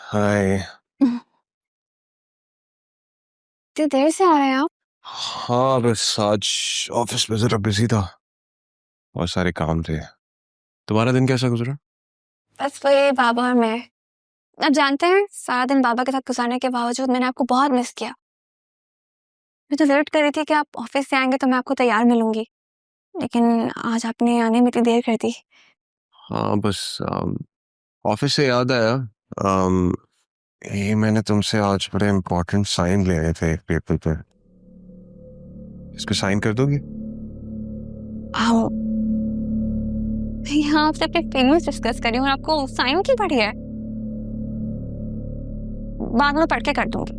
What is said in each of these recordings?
हाय। इतनी देर से आ रहे हैं आप? हाँ बस आज ऑफिस में जरा बिजी था, बहुत सारे काम थे। तुम्हारा दिन कैसा गुजरा? बस वही बाबा और मैं। आप जानते हैं, सारा दिन बाबा के साथ गुजारने के बावजूद मैंने आपको बहुत मिस किया। मैं तो वेट कर रही थी कि आप ऑफिस से आएंगे तो मैं आपको तैयार मिलूंगी, लेकिन आज आपने आने में इतनी देर कर दी। हाँ बस ऑफिस से याद आया। अम, ये मैंने तुमसे आज बड़े इम्पोर्टेंट साइन लिए थे एक पेपर पे। इस पे साइन कर दोगी? आओ, मैं यहाँ आपसे अपनी फीलिंग्स डिस्कस कर रही हूँ और आपको साइन की पड़ी है। बाद में पढ़ के कर दूंगी।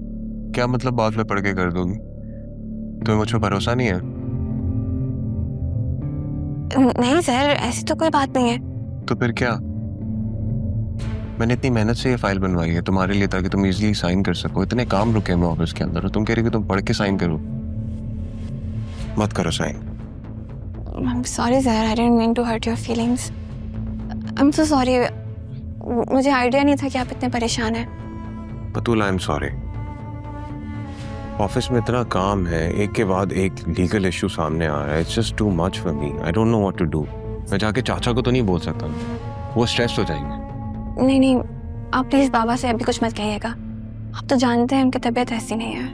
क्या मतलब बाद में पढ़ के कर दोगी? तुम्हें मुझ पर भरोसा नहीं है? नहीं सर, ऐसी तो कोई बात नहीं है। तो फिर क्या? मैंने इतनी मेहनत से ये फाइल बनवाई है तुम्हारे लिए ताकि तुम इजीली साइन कर सको। इतने काम रुके हैं ऑफिस के अंदर और तुम कह रही हो कि तुम पढ़ के साइन करो। मत करो sign. I'm sorry sir, I didn't mean to hurt your feelings. I'm so sorry. मुझे आइडिया नहीं था कि आप इतने परेशान हैं। बतूल, आई एम सॉरी। ऑफिस में इतना काम है, एक के बाद एक लीगल इशू सामने आ रहा है। It's just too much for me. I don't know what to do. मैं जाके चाचा को तो नहीं बोल सकता ना, वो स्ट्रेस हो जाएंगे। नहीं नहीं, आप प्लीज बाबा से अभी कुछ मत कहिएगा। आप तो जानते हैं उनकी तबीयत ऐसी नहीं है।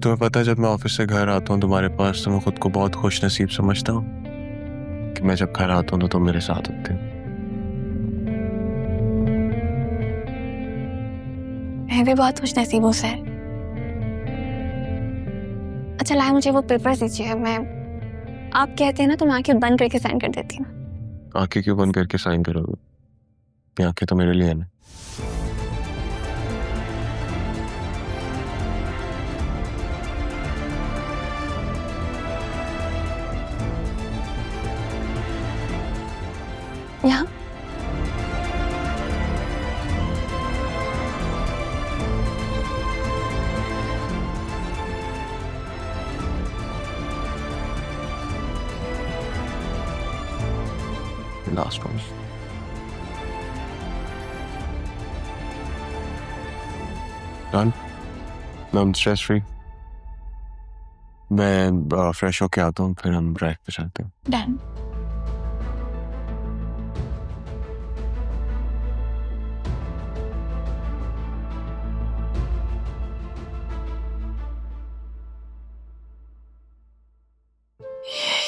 तुम्हें पता है, जब मैं ऑफिस से घर आता हूँ तुम्हारे पास तो मैं खुद को बहुत खुश नसीब समझता हूँ कि मैं जब घर आता हूँ तो तुम मेरे साथ होते हो। मैं भी बहुत खुश नसीब हूँ सर। अच्छा लाए, मुझे वो पेपर दीजिए। मैं, आप कहते हैं ना तो मैं आंखें बंद करके साइन कर देती हूँ। आंखें क्यों बंद करके साइन करोगे? ये आंखें तो मेरे लिए है ना। यहाँ लास्ट वन। डन। मैं स्ट्रेस फ्री। मैं फ्रेश होके आता हूँ, फिर हम ड्राइव पे चलते हैं। डन।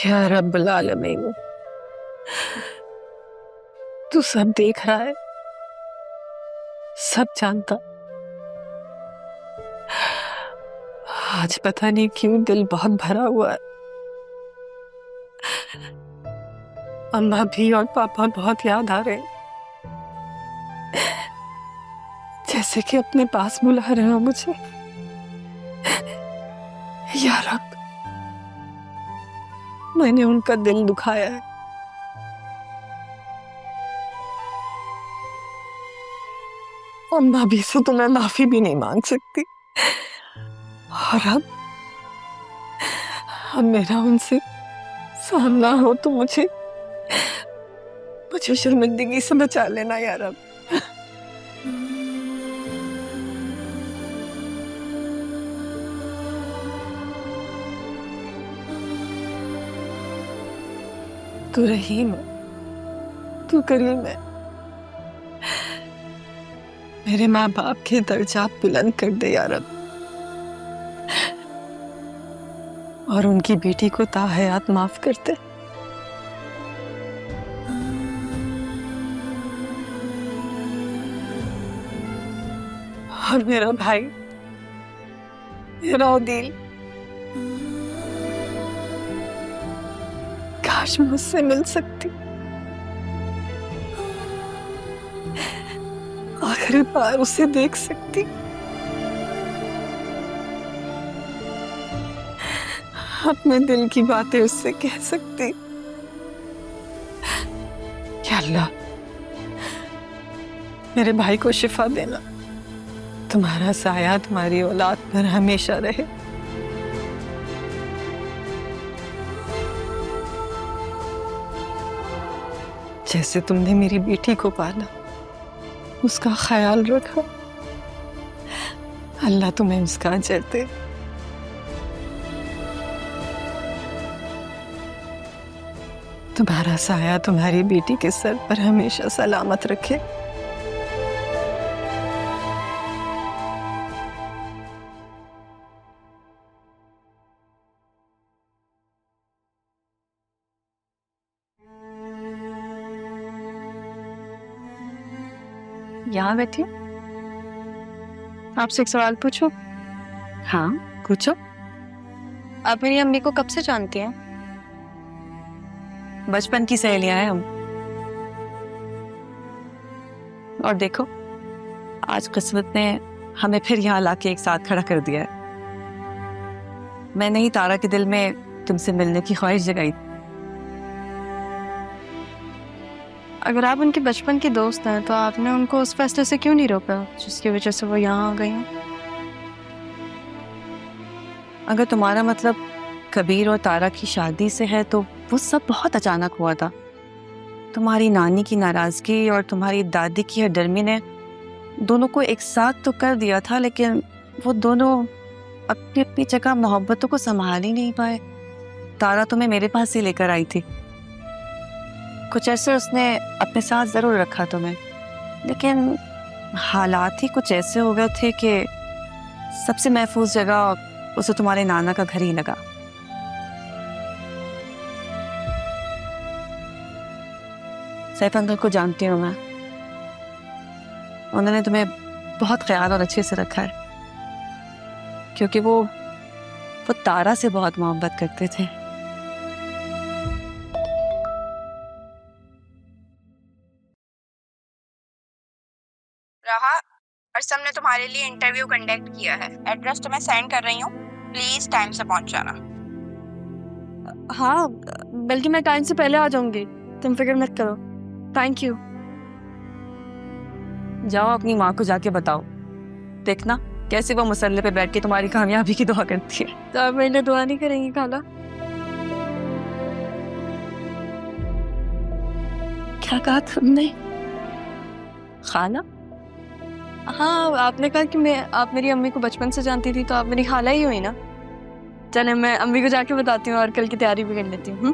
या रब्बुल आलमीन, तू सब देख रहा है, सब जानता। आज पता नहीं क्यों दिल बहुत भरा हुआ है। अम्मा भी और पापा बहुत याद आ रहे हैं, जैसे कि अपने पास बुला रहे हो मुझे। या रब, मैंने उनका दिल दुखाया है। अम्मा भी से तो मैं माफी भी नहीं मांग सकती, और अब मेरा उनसे सामना हो तो मुझे शर्मिंदगी से बचा लेना यार। अब तू रहीम है, तू करीम है। मेरे माँ बाप के दर्जात बुलंद कर दे यार अब, और उनकी बेटी को ताहयात माफ कर दे। और मेरा भाई, मेरा ओदील, काश मुझसे मिल सकती। आखिरी बार उसे देख सकती। अपने दिल की बातें उससे कह सकती। या अल्लाह, मेरे भाई को शिफा देना, तुम्हारा साया तुम्हारी औलाद पर हमेशा रहे। जैसे तुमने मेरी बेटी को पाला, उसका ख्याल रखा, अल्लाह तुम्हें उसका अजर दे। तुम्हारा साया तुम्हारी बेटी के सर पर हमेशा सलामत रखे। यहाँ बैठी हूँ। आपसे एक सवाल पूछूं? हाँ पूछो। आप मेरी अम्मी को कब से जानती हैं? बचपन की सहेलियां हैं हम। और देखो, आज किस्मत ने हमें फिर यहाँ लाके एक साथ खड़ा कर दिया है। मैंने ही तारा के दिल में तुमसे मिलने की ख्वाहिश जगाई। अगर आप उनके बचपन के दोस्त हैं तो आपने उनको उस फैसले से क्यों नहीं रोका जिसकी वजह से वो यहाँ आ गई हैं? अगर तुम्हारा मतलब कबीर और तारा की शादी से है तो वो सब बहुत अचानक हुआ था। तुम्हारी नानी की नाराजगी और तुम्हारी दादी की हरदर्मी ने दोनों को एक साथ तो कर दिया था, लेकिन वो दोनों अपनी अपनी जगह मोहब्बतों को संभाल ही नहीं पाए। तारा तुम्हें मेरे पास ही लेकर आई थी। कुछ ऐसे उसने अपने साथ जरूर रखा तुम्हें, लेकिन हालात ही कुछ ऐसे हो गए थे कि सबसे महफूज जगह उसे तुम्हारे नाना का घर ही लगा। सैफ अंकल को जानती हूँ मैं। उन्होंने तुम्हें बहुत ख्याल और अच्छे से रखा है, क्योंकि वो तारा से बहुत मोहब्बत करते थे। रहा, अर्सम ने तुम्हारे लिए इंटरव्यू कंडक्ट किया है। एड्रेस तुम्हें सेंड कर रही हूँ, प्लीज टाइम से पहुंच जाना। हाँ, बल्कि मैं टाइम से पहले आ जाऊंगी, तुम फिक्र मत करो। Thank you. जाओ अपनी माँ को जाके बताओ, देखना कैसे वो मुसल्ले पे बैठ के तुम्हारी कामयाबी की दुआ करती है। तो आप मेरे लिए दुआ नहीं करेंगी खाला? क्या कहा तुमने? खाला? हाँ, आपने कहा कि आप मेरी अम्मी को बचपन से जानती थी, तो आप मेरी खाला ही हुई ना। चले मैं अम्मी को जाके बताती हूँ और कल की तैयारी भी कर लेती हूँ।